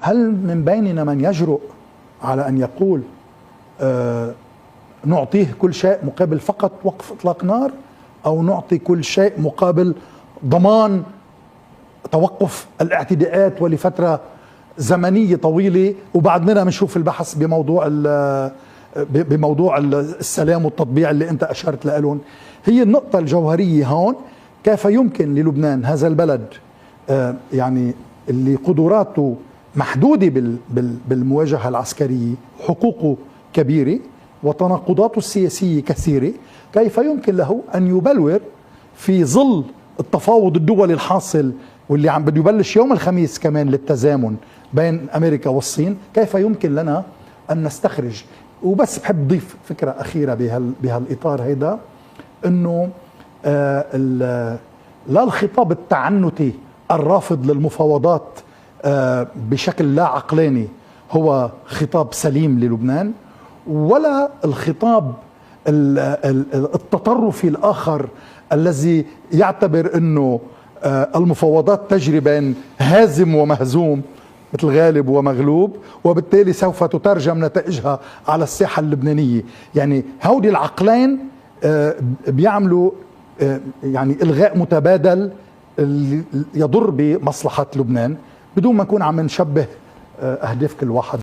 هل من بيننا من يجرؤ على أن يقول نعطيه كل شيء مقابل فقط وقف إطلاق نار، أو نعطي كل شيء مقابل ضمان توقف الاعتداءات ولفترة زمنية طويلة، وبعدنا بنشوف البحث بموضوع السلام والتطبيع اللي أنت أشرت لهم. هي النقطة الجوهرية هون، كيف يمكن للبنان هذا البلد يعني اللي قدراته محدودة بالمواجهة العسكرية، حقوقه كبيرة وتناقضاته السياسية كثيرة، كيف يمكن له أن يبلور في ظل التفاوض الدولي الحاصل واللي عم بده يبلش يوم الخميس كمان للتزامن بين أمريكا والصين، كيف يمكن لنا أن نستخرج؟ وبس بحب ضيف فكرة أخيرة بهالإطار هيدا، أنه لا الخطاب التعنتي الرافض للمفاوضات بشكل لا عقلاني هو خطاب سليم للبنان، ولا الخطاب التطرفي الآخر الذي يعتبر أنه المفاوضات تجري بين هازم ومهزوم مثل غالب ومغلوب، وبالتالي سوف تترجم نتائجها على الساحة اللبنانية. يعني هودي العقلين بيعملوا يعني إلغاء متبادل يضر بمصلحة لبنان، بدون ما نكون عم نشبه أهداف كل واحد.